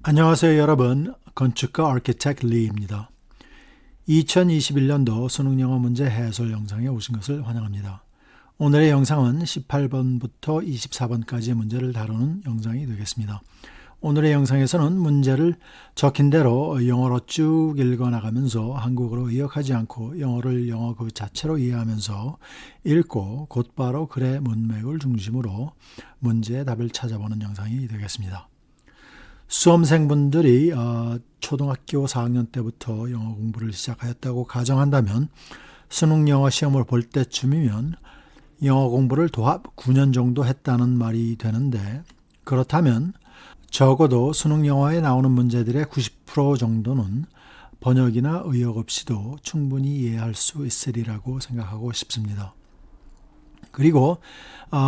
안녕하세요 여러분. 건축가 아키텍트 리입니다. 2021년도 수능영어 문제 해설 영상에 오신 것을 환영합니다. 오늘의 영상은 18번부터 24번까지의 문제를 다루는 영상이 되겠습니다. 오늘의 영상에서는 문제를 적힌 대로 영어로 쭉 읽어나가면서 한국어로 의역하지 않고 영어를 영어 그 자체로 이해하면서 읽고 곧바로 글의 문맥을 중심으로 문제의 답을 찾아보는 영상이 되겠습니다. 수험생분들이 초등학교 4학년 때부터 영어 공부를 시작하였다고 가정한다면 수능 영어 시험을 볼 때쯤이면 영어 공부를 도합 9년 정도 했다는 말이 되는데, 그렇다면 적어도 수능 영어에 나오는 문제들의 90% 정도는 번역이나 의역 없이도 충분히 이해할 수 있으리라고 생각하고 싶습니다. 그리고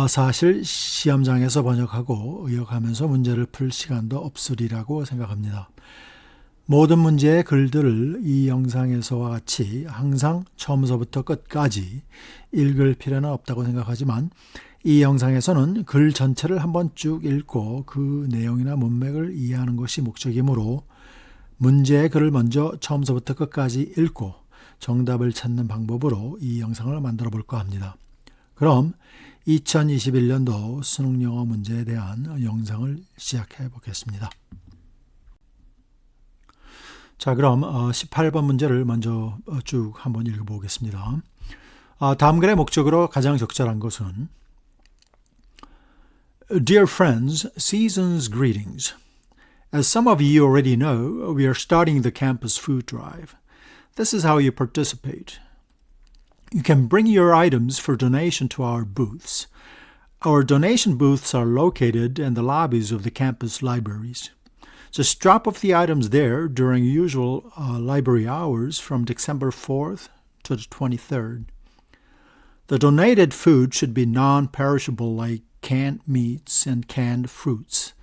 사실 시험장에서 번역하고 의역하면서 문제를 풀 시간도 없으리라고 생각합니다. 모든 문제의 글들을 이 영상에서와 같이 항상 처음서부터 끝까지 읽을 필요는 없다고 생각하지만, 이 영상에서는 글 전체를 한번 쭉 읽고 그 내용이나 문맥을 이해하는 것이 목적이므로 문제의 글을 먼저 처음서부터 끝까지 읽고 정답을 찾는 방법으로 이 영상을 만들어 볼까 합니다. 그럼 2021년도 수능 영어 문제에 대한 영상을 시작해 보겠습니다. 자, 그럼 18번 문제를 먼저 쭉 한번 읽어보겠습니다. 다음 글의 목적으로 가장 적절한 것은 Dear friends, season's greetings. As some of you already know, we are starting the campus food drive. This is how you participate. You can bring your items for donation to our booths. Our donation booths are located in the lobbies of the campus libraries. Just drop off the items there during usual library hours from December 4th to the 23rd. The donated food should be non-perishable like canned meats and canned fruits.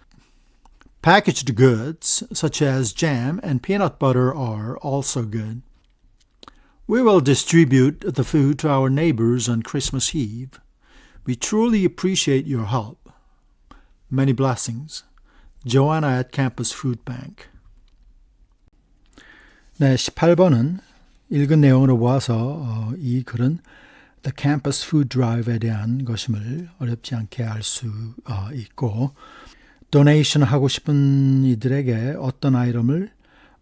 Packaged goods such as jam and peanut butter are also good. We will distribute the food to our neighbors on Christmas Eve. We truly appreciate your help. Many blessings. Joanna at Campus Food Bank. 네, 18번은 읽은 내용으로 보아서 이 글은 The Campus Food Drive에 대한 것임을 어렵지 않게 알 수 있고, 도네이션 하고 싶은 이들에게 어떤 아이템을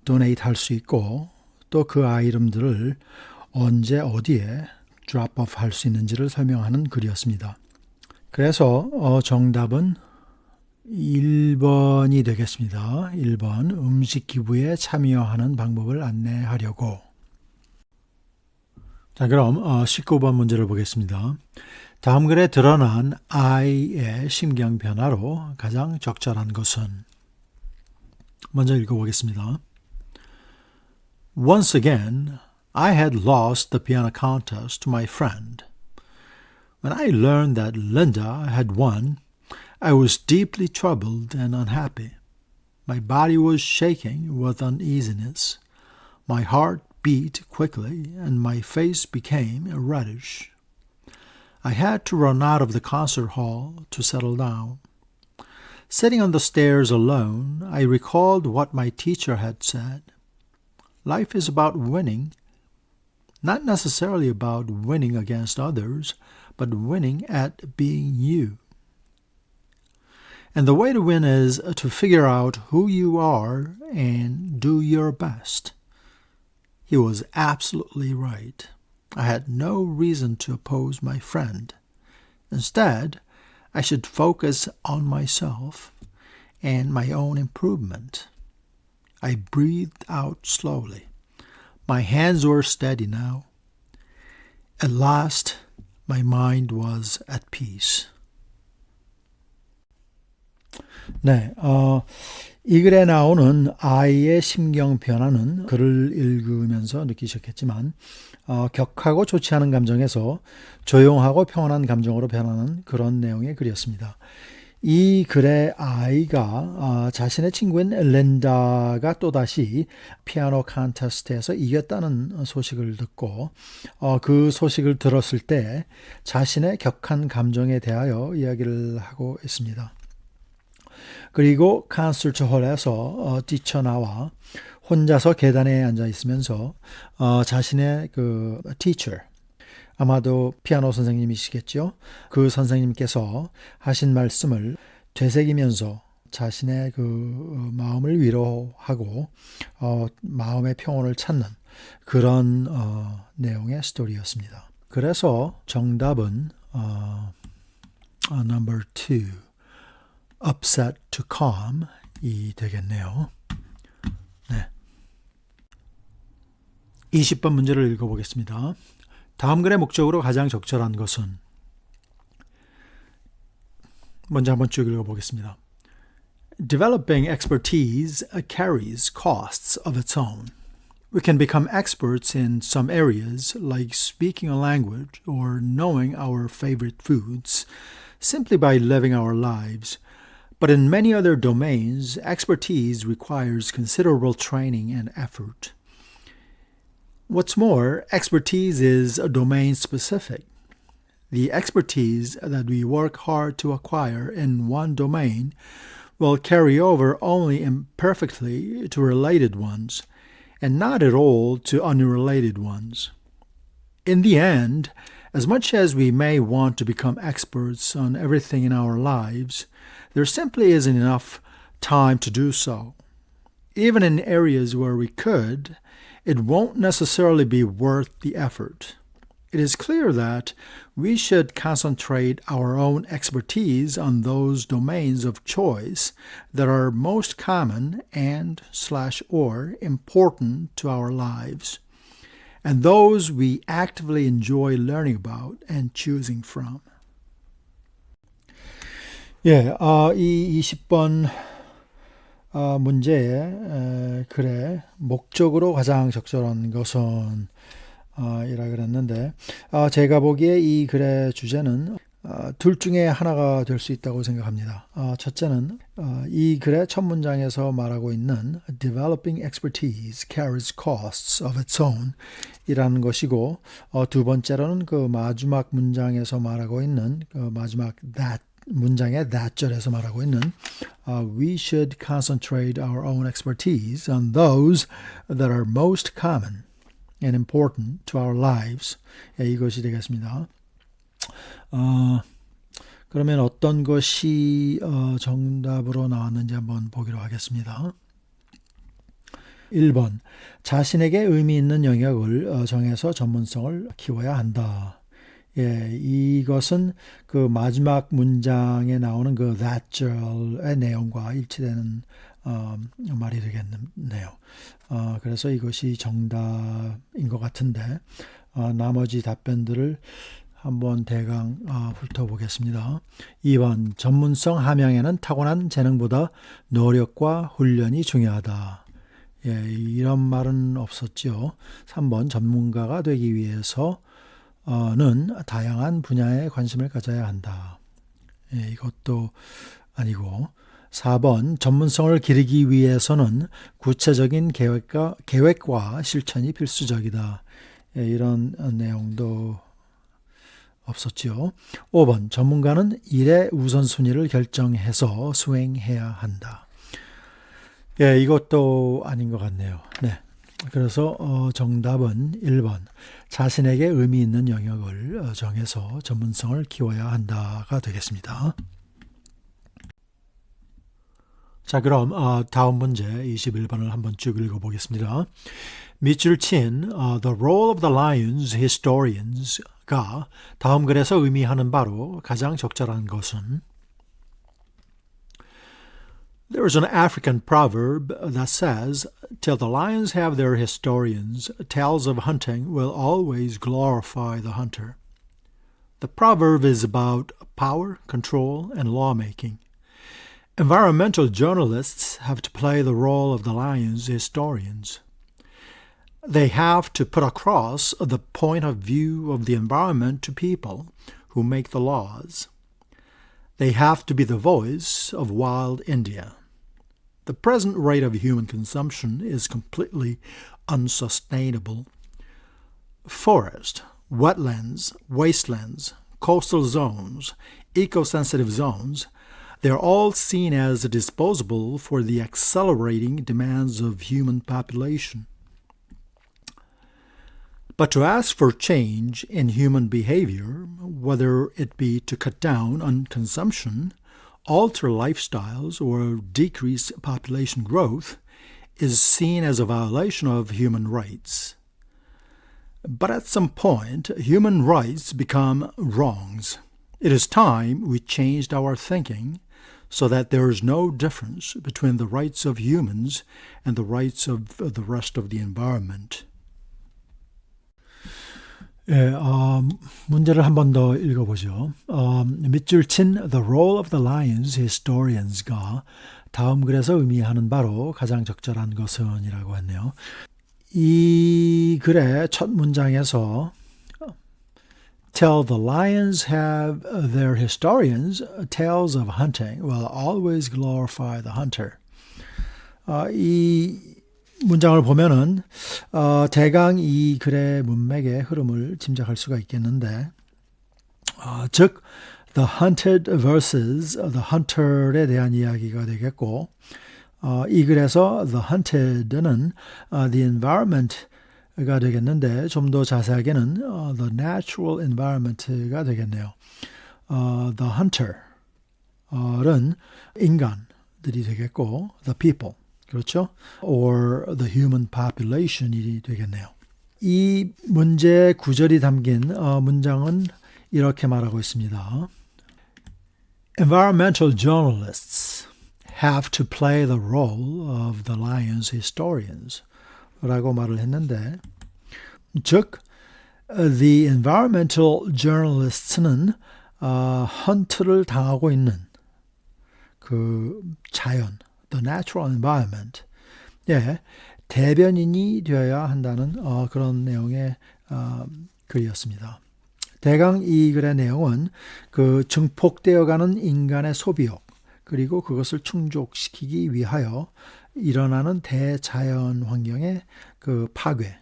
도네이트 할 수 있고, 또 그 아이템들을 언제 어디에 drop off 할 수 있는지를 설명하는 글이었습니다. 그래서 정답은 1번이 되겠습니다. 1번, 음식 기부에 참여하는 방법을 안내하려고. 자, 그럼 19번 문제를 보겠습니다. 다음 글에 드러난 I의 심경 변화로 가장 적절한 것은? 먼저 읽어보겠습니다. Once again, I had lost the piano contest to my friend. When I learned that Linda had won, I was deeply troubled and unhappy. My body was shaking with uneasiness. My heart beat quickly and my face became reddish. I had to run out of the concert hall to settle down. Sitting on the stairs alone, I recalled what my teacher had said. Life is about winning, not necessarily about winning against others, but winning at being you. And the way to win is to figure out who you are and do your best. He was absolutely right. I had no reason to oppose my friend. Instead, I should focus on myself and my own improvement. I breathed out slowly. My hands were steady now. At last, my mind was at peace. 네, 이 글에 나오는 I의 심경 변화는 글을 읽으면서 느끼셨겠지만 격하고 좋지 않은 감정에서 조용하고 평온한 감정으로 변하는 그런 내용의 글이었습니다. 이 글의 I가 자신의 친구인 린다가 또다시 피아노 컨테스트에서 이겼다는 소식을 듣고 그 소식을 들었을 때 자신의 격한 감정에 대하여 이야기를 하고 있습니다. 그리고 콘서트 홀에서 뛰쳐나와 혼자서 계단에 앉아 있으면서 자신의 그 teacher, 아마도 피아노 선생님이시겠죠. 그 선생님께서 하신 말씀을 되새기면서 자신의 그 마음을 위로하고 마음의 평온을 찾는 그런 내용의 스토리였습니다. 그래서 정답은 number 2, upset to calm이 되겠네요. 네. 20번 문제를 읽어보겠습니다. 다음 글의 목적으로 가장 적절한 것은? 먼저 한번 쭉 읽어보겠습니다. Developing expertise carries costs of its own. We can become experts in some areas, like speaking a language or knowing our favorite foods, simply by living our lives. But in many other domains, expertise requires considerable training and effort. What's more, expertise is domain-specific. The expertise that we work hard to acquire in one domain will carry over only imperfectly to related ones, and not at all to unrelated ones. In the end, as much as we may want to become experts on everything in our lives, there simply isn't enough time to do so. Even in areas where we could, it won't necessarily be worth the effort. It is clear that we should concentrate our own expertise on those domains of choice that are most common and/or important to our lives, and those we actively enjoy learning about and choosing from. 이 20번 문제의 글의 목적으로 가장 적절한 것은 이라 그랬는데 제가 보기에 이 글의 주제는 둘 중에 하나가 될 수 있다고 생각합니다. 첫째는 이 글의 첫 문장에서 말하고 있는 Developing expertise carries costs of its own 이라는 것이고 두 번째로는 그 마지막 문장에서 말하고 있는 그 마지막 that 문장의 that 절에서 말하고 있는 We should concentrate our own expertise on those that are most common and important to our lives. 이것이 되겠습니다. 그러면 어떤 것이 정답으로 나왔는지 한번 보기로 하겠습니다. 1번, 자신에게 의미 있는 영역을 정해서 전문성을 키워야 한다. 이것은 그 마지막 문장에 나오는 그 that 절의 내용과 일치되는 말이 되겠네요. 그래서 이것이 정답인 것 같은데 나머지 답변들을 한번 대강 훑어보겠습니다. 2번, 전문성 함양에는 타고난 재능보다 노력과 훈련이 중요하다. 이런 말은 없었죠. 3번, 전문가가 되기 위해서는 다양한 분야에 관심을 가져야 한다. 이것도 아니고 4번, 전문성을 기르기 위해서는 구체적인 계획과 실천이 필수적이다. 이런 내용도 없었죠. 5번, 전문가는 일의 우선순위를 결정해서 수행해야 한다. 이것도 아닌 것 같네요. 네. 그래서 정답은 1번, 자신에게 의미 있는 영역을 정해서 전문성을 키워야 한다가 되겠습니다. 자, 그럼 다음 문제 21번을 한번 쭉 읽어보겠습니다. 밑줄 친 The Role of the Lions Historians가 다음 글에서 의미하는 바로 가장 적절한 것은 There is an African proverb that says, Till the lions have their historians, tales of hunting will always glorify the hunter. The proverb is about power, control, and lawmaking. Environmental journalists have to play the role of the lions' historians. They have to put across the point of view of the environment to people who make the laws. They have to be the voice of wild India. The present rate of human consumption is completely unsustainable. Forest, wetlands, wastelands, coastal zones, eco-sensitive zones, they're all seen as disposable for the accelerating demands of human population. But to ask for change in human behavior, whether it be to cut down on consumption, alter lifestyles, or decrease population growth, is seen as a violation of human rights. But at some point, human rights become wrongs. It is time we changed our thinking so that there is no difference between the rights of humans and the rights of the rest of the environment. 예, 문제를 한 번 더 읽어보죠. 밑줄 친 The Role of the Lions Historians가 다음 글에서 의미하는 바로 가장 적절한 것은 이라고 했네요. 이 글의 첫 문장에서 Till the lions have their historians, tales of hunting will always glorify the hunter. 이 문장을 보면은 대강 이 글의 문맥의 흐름을 짐작할 수가 있겠는데, 즉 the hunted versus the hunter에 대한 이야기가 되겠고, 이 글에서 the hunted는 the environment가 되겠는데, 좀 더 자세하게는 the natural environment가 되겠네요. The hunter는 인간들이 되겠고, the people, 그렇죠? or the human population이 되겠네요. 이 문제 구절이 담긴 문장은 이렇게 말하고 있습니다. Environmental journalists have to play the role of the lions historians 라고 말을 했는데, 즉 the environmental journalists는 헌트를 당하고 있는 그 자연, the natural environment, 예, 대변인이 되어야 한다는 그런 내용의 글이었습니다. 대강 이 글의 내용은 그 증폭되어가는 인간의 소비욕, 그리고 그것을 충족시키기 위하여 일어나는 대자연 환경의 그 파괴,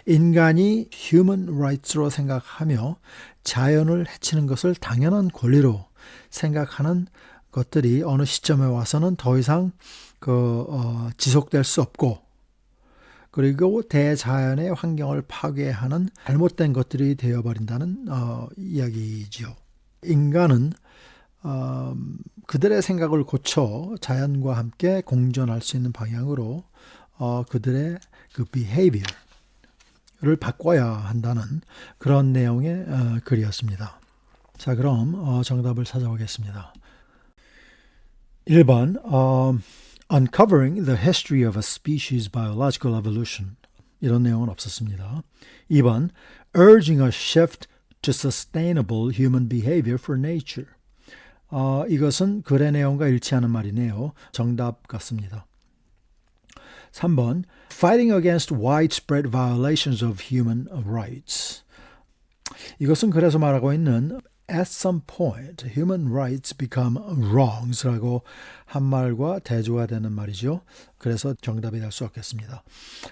인간이 human rights로 생각하며 자연을 해치는 것을 당연한 권리로 생각하는 것들이 어느 시점에 와서는 더 이상 지속될 수 없고, 그리고 대자연의 환경을 파괴하는 잘못된 것들이 되어버린다는 이야기지요. 인간은 그들의 생각을 고쳐 자연과 함께 공존할 수 있는 방향으로 그들의 그 behavior를 바꿔야 한다는 그런 내용의 글이었습니다. 자, 그럼 정답을 찾아보겠습니다. 1번 Uncovering the history of a species' biological evolution. 이런 내용은 없었습니다. 2번 Urging a shift to sustainable human behavior for nature. 이것은 글의 내용과 일치하는 말이네요. 정답 같습니다. 3번 Fighting against widespread violations of human rights. 이것은 글에서 말하고 있는 At some point, human rights become wrongs라고 한 말과 대조가 되는 말이죠. 그래서 정답이 될 수 없겠습니다.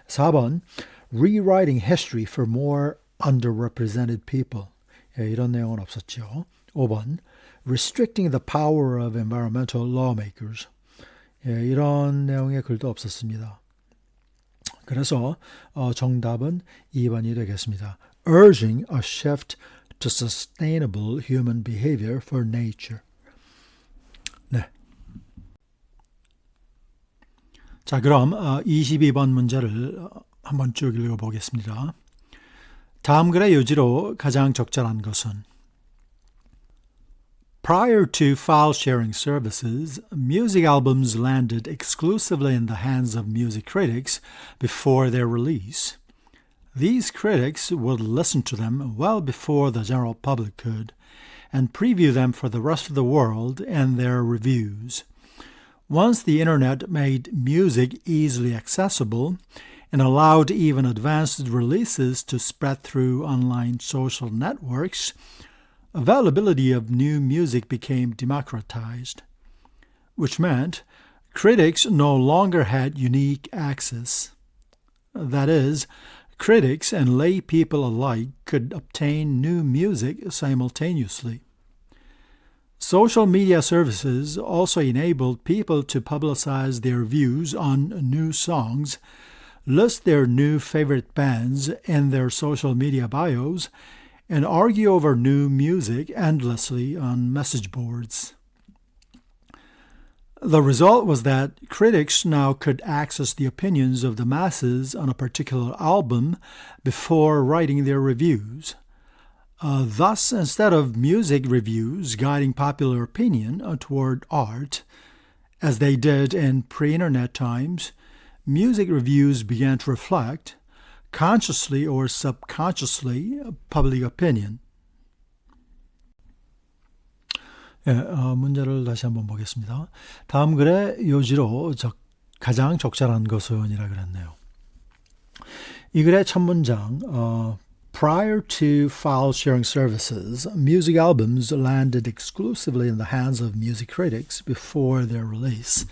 4번 Rewriting history for more underrepresented people. 예, 이런 내용은 없었죠. 5번 Restricting the power of environmental lawmakers. 예, 이런 내용의 글도 없었습니다. 그래서 정답은 2번이 되겠습니다. Urging a shift to sustainable human behavior for nature. 네. 자, 그럼 22번 문제를 한번 쭉 읽어보겠습니다. 다음 글의 요지로 가장 적절한 것은 Prior to file-sharing services, music albums landed exclusively in the hands of music critics before their release. These critics would listen to them well before the general public could, and preview them for the rest of the world in their reviews. Once the Internet made music easily accessible and allowed even advanced releases to spread through online social networks, availability of new music became democratized, which meant critics no longer had unique access. That is, critics and lay people alike could obtain new music simultaneously. Social media services also enabled people to publicize their views on new songs, list their new favorite bands in their social media bios, and argue over new music endlessly on message boards. The result was that critics now could access the opinions of the masses on a particular album before writing their reviews. Thus, instead of music reviews guiding popular opinion toward art, as they did in pre-internet times, music reviews began to reflect, consciously or subconsciously, public opinion. 문제를 다시 한번 보겠습니다. 다음 글의 요지로 가장 적절한 것은 이라 그랬네요. 이 글의 첫 문장, Prior to file sharing services, music albums landed exclusively in the hands of music critics before their release.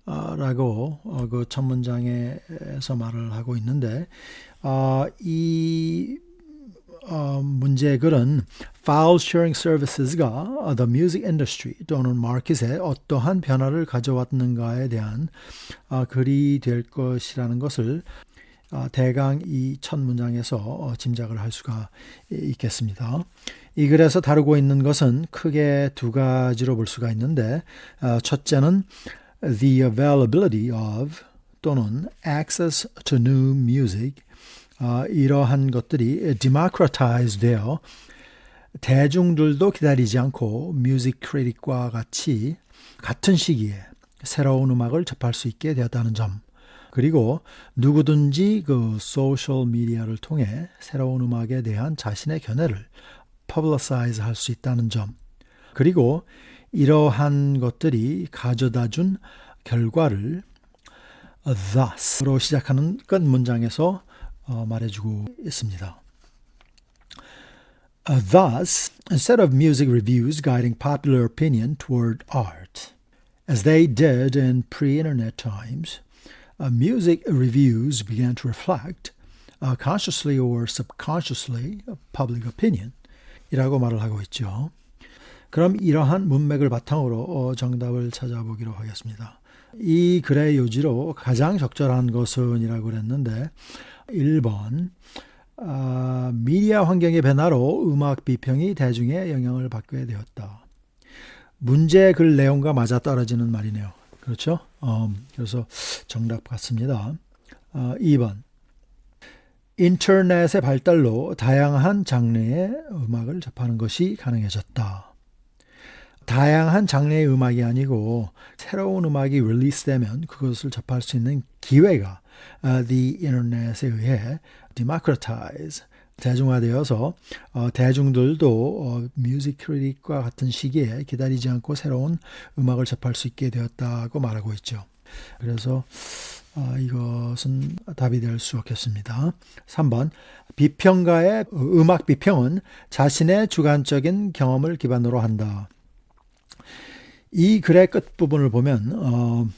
라고 그 첫 문장에서 말을 하고 있는데 이 문제의 글은 file sharing services가 the music industry 또는 마켓에 어떠한 변화를 가져왔는가에 대한 글이 될 것이라는 것을 대강 이 첫 문장에서 짐작을 할 수가 있겠습니다. 이 글에서 다루고 있는 것은 크게 두 가지로 볼 수가 있는데 첫째는 the availability of 또는 access to new music 이러한 것들이 democratize 되어 대중들도 기다리지 않고 뮤직 크리틱과 같이 같은 시기에 새로운 음악을 접할 수 있게 되었다는 점, 그리고 누구든지 그 소셜 미디어를 통해 새로운 음악에 대한 자신의 견해를 publicize 할 수 있다는 점, 그리고 이러한 것들이 가져다준 결과를 thus로 시작하는 끝 문장에서 말해주고 있습니다. Thus, instead of music reviews guiding popular opinion toward art, as they did in pre-internet times, music reviews began to reflect, consciously or subconsciously, public opinion 이라고 말을 하고 있죠. 그럼 이러한 문맥을 바탕으로 정답을 찾아보기로 하겠습니다. 이 글의 요지로 가장 적절한 것은 이라고 그랬는데 1번 미디어 환경의 변화로 음악 비평이 대중의 영향을 받게 되었다. 문제 글 내용과 맞아떨어지는 말이네요. 그렇죠? 그래서 정답 같습니다. 2번 인터넷의 발달로 다양한 장르의 음악을 접하는 것이 가능해졌다. 다양한 장르의 음악이 아니고 새로운 음악이 릴리스되면 그것을 접할 수 있는 기회가 the internet에 의해 democratize, 대중화되어서 대중들도 뮤직 크리틱과 같은 시기에 기다리지 않고 새로운 음악을 접할 수 있게 되었다고 말하고 있죠. 그래서 이것은 답이 될 수 없겠습니다. 3번 비평가의 음악 비평은 자신의 주관적인 경험을 기반으로 한다. 이 글의 끝부분을 보면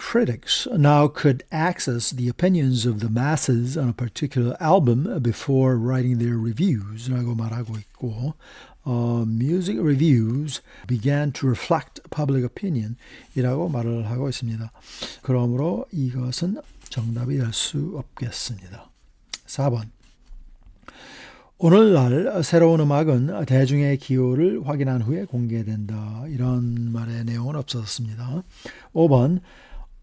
critics now could access the opinions of the masses on a particular album before writing their reviews 라고 말하고 있고 music reviews began to reflect public opinion 이라고 말을 하고 있습니다. 그러므로 이것은 정답이 될 수 없겠습니다. 4번 오늘날 새로운 음악은 대중의 기호를 확인한 후에 공개된다. 이런 말의 내용은 없었습니다. 5번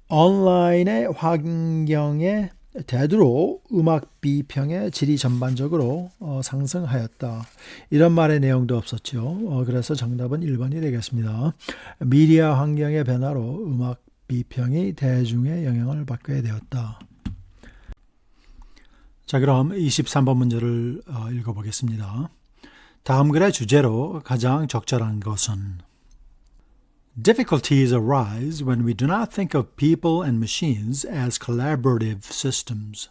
온라인의 환경에 대두로 음악 비평의 질이 전반적으로 상승하였다. 이런 말의 내용도 없었죠. 그래서 정답은 1번이 되겠습니다. 미디어 환경의 변화로 음악 비평이 대중의 영향을 받게 되었다. 자, 그럼 23번 문제를 읽어보겠습니다. 다음 글의 주제로 가장 적절한 것은 Difficulties arise when we do not think of people and machines as collaborative systems,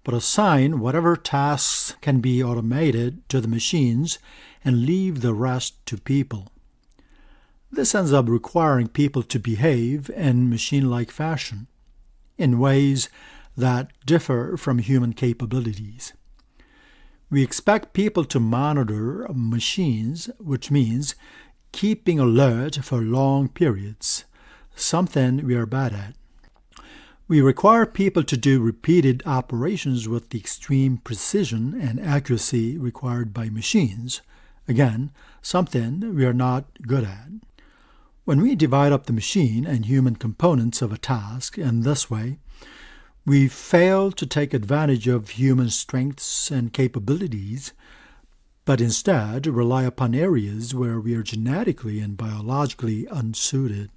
but assign whatever tasks can be automated to the machines and leave the rest to people. This ends up requiring people to behave in machine-like fashion, in ways that differ from human capabilities. We expect people to monitor machines, which means keeping alert for long periods, something we are bad at. We require people to do repeated operations with the extreme precision and accuracy required by machines, again, something we are not good at. When we divide up the machine and human components of a task in this way, we fail to take advantage of human strengths and capabilities, but instead rely upon areas where we are genetically and biologically unsuited.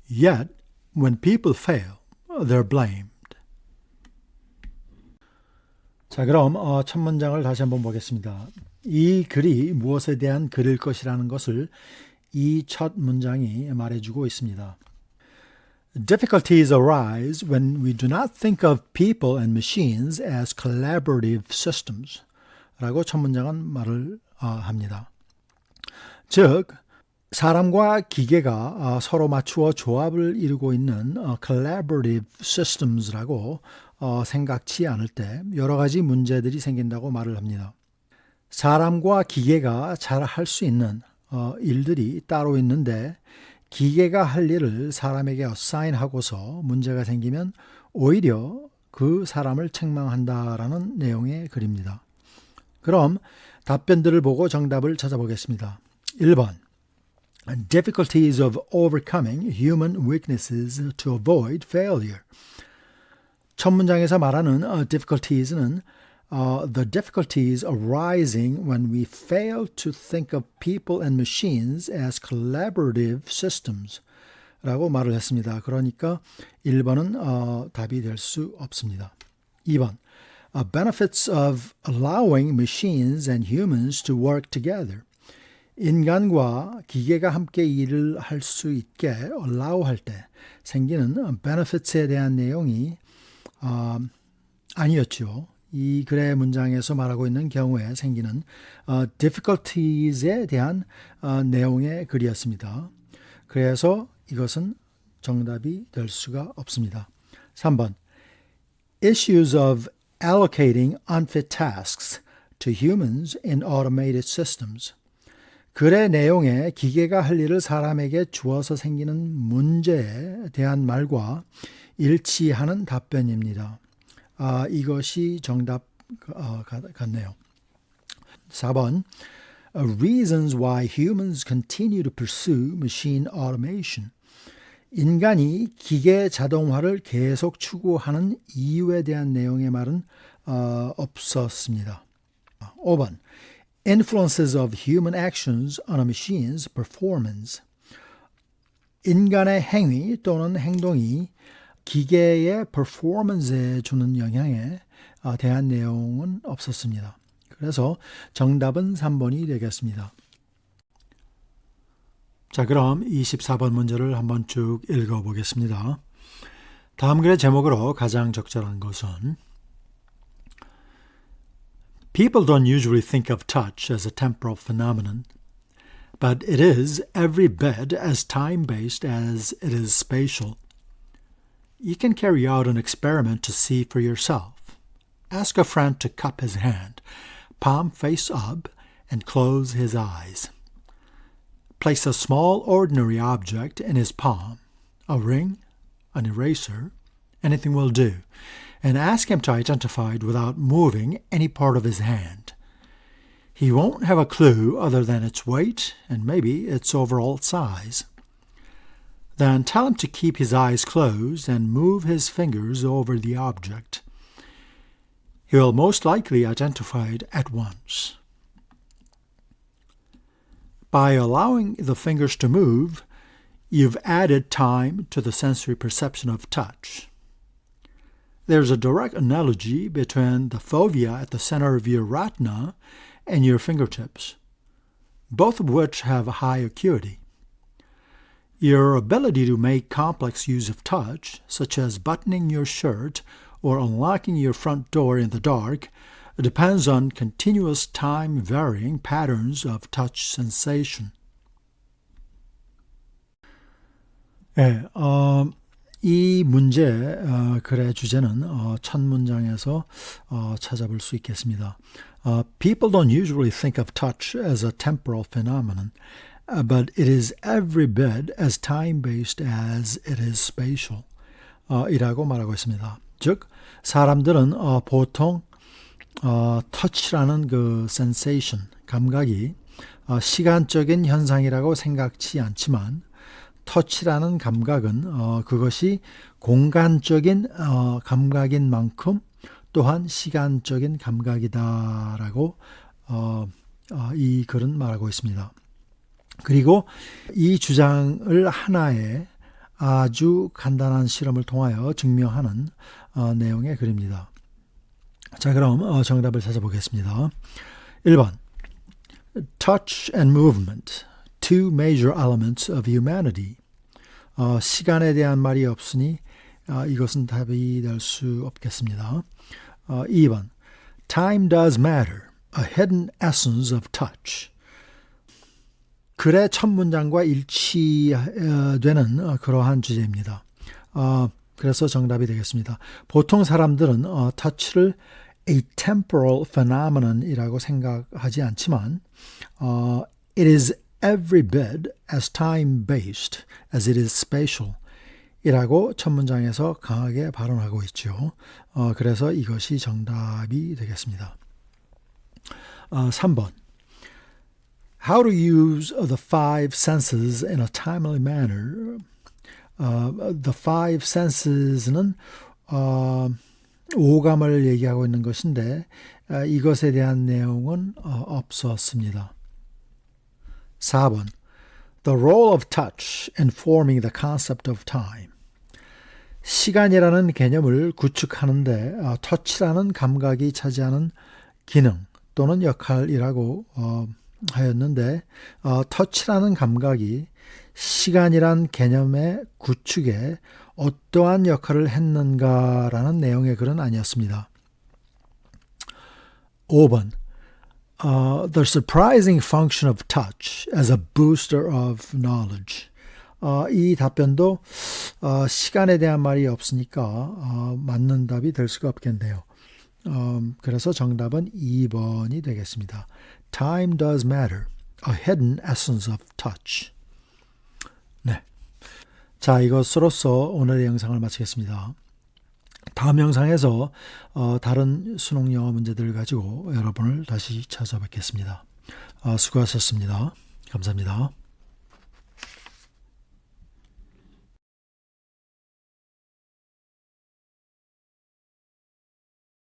Yet, when people fail, they're blamed. 자, 그럼 첫 문장을 다시 한번 보겠습니다. 이 글이 무엇에 대한 글일 것이라는 것을 이 첫 문장이 말해주고 있습니다. Difficulties arise when we do not think of people and machines as collaborative systems. 라고 첫 문장은 말을 합니다. 즉, 사람과 기계가 서로 맞추어 조합을 이루고 있는 collaborative systems라고 생각지 않을 때 여러 가지 문제들이 생긴다고 말을 합니다. 사람과 기계가 잘 할 수 있는 일들이 따로 있는데 기계가 할 일을 사람에게 어사인하고서 문제가 생기면 오히려 그 사람을 책망한다라는 내용의 글입니다. 그럼 답변들을 보고 정답을 찾아보겠습니다. 1번 Difficulties of overcoming human weaknesses to avoid failure. 첫 문장에서 말하는 difficulties는 the difficulties arising when we fail to think of people and machines as collaborative systems 라고 말을 했습니다. 그러니까 1번은 답이 될 수 없습니다. 2번 benefits of allowing machines and humans to work together. 인간과 기계가 함께 일을 할 수 있게 allow할 때 생기는 benefits에 대한 내용이 아니었죠. 이 글의 문장에서 말하고 있는 경우에 생기는 difficulties에 대한 내용의 글이었습니다. 그래서 이것은 정답이 될 수가 없습니다. 3번 Issues of allocating unfit tasks to humans in automated systems. 글의 내용에 기계가 할 일을 사람에게 주어서 생기는 문제에 대한 말과 일치하는 답변입니다. 이것이 정답 같네요. 4번 Reasons why humans continue to pursue machine automation. 인간이 기계 자동화를 계속 추구하는 이유에 대한 내용의 말은 없었습니다. 5번 Influences of human actions on a machine's performance. 인간의 행위 또는 행동이 기계의 퍼포먼스에 주는 영향에 대한 내용은 없었습니다. 그래서 정답은 3번이 되겠습니다. 자, 그럼 24번 문제를 한번 쭉 읽어보겠습니다. 다음 글의 제목으로 가장 적절한 것은 People don't usually think of touch as a temporal phenomenon, but it is every bit as time-based as it is spatial. You can carry out an experiment to see for yourself. Ask a friend to cup his hand, palm face up, and close his eyes. Place a small ordinary object in his palm, a ring, an eraser, anything will do, and ask him to identify it without moving any part of his hand. He won't have a clue other than its weight and maybe its overall size. Then tell him to keep his eyes closed and move his fingers over the object. He will most likely identify it at once. By allowing the fingers to move, you've added time to the sensory perception of touch. There's a direct analogy between the fovea at the center of your retina and your fingertips, both of which have high acuity. Your ability to make complex use of touch, such as buttoning your shirt or unlocking your front door in the dark, depends on continuous time-varying patterns of touch sensation. 네, 이 문제 글의 주제는 첫 문장에서 찾아볼 수 있겠습니다. People don't usually think of touch as a temporal phenomenon, but it is every bit as time-based as it is spatial. 이라고 말하고 있습니다. 즉, 사람들은 보통 touch라는 그 sensation, 감각이 시간적인 현상이라고 생각지 않지만 touch라는 감각은 그것이 공간적인 감각인 만큼 또한 시간적인 감각이다라고 이 글은 말하고 있습니다. 그리고 이 주장을 하나의 아주 간단한 실험을 통하여 증명하는 내용의 글입니다. 자, 그럼 정답을 찾아보겠습니다. 1번 Touch and movement, two major elements of humanity. 시간에 대한 말이 없으니 이것은 답이 될 수 없겠습니다. 2번 Time does matter, a hidden essence of touch. 글의 첫 문장과 일치되는 그러한 주제입니다. 그래서 정답이 되겠습니다. 보통 사람들은 touch를 a temporal phenomenon이라고 생각하지 않지만 it is every bit as time-based as it is spatial 이라고 첫 문장에서 강하게 발언하고 있죠. 그래서 이것이 정답이 되겠습니다. 3번 How to use the five senses in a timely manner. The five senses는 오감을 얘기하고 있는 것인데 이것에 대한 내용은 없었습니다. 4번 The role of touch in forming the concept of time. 시간이라는 개념을 구축하는데 터치라는 감각이 차지하는 기능 또는 역할이라고 하였는데 터치라는 감각이 시간이란 개념의 구축에 어떠한 역할을 했는가라는 내용의 글은 아니었습니다. 5번 The surprising function of touch as a booster of knowledge. 이 답변도 시간에 대한 말이 없으니까 맞는 답이 될 수가 없겠네요. 그래서 정답은 2번이 되겠습니다. Time does matter, a hidden essence of touch. 네. 자, 이것으로써 오늘의 영상을 마치겠습니다. 다음 영상에서 다른 수능 영어 문제들을 가지고 여러분을 다시 찾아뵙겠습니다. 수고하셨습니다. 감사합니다.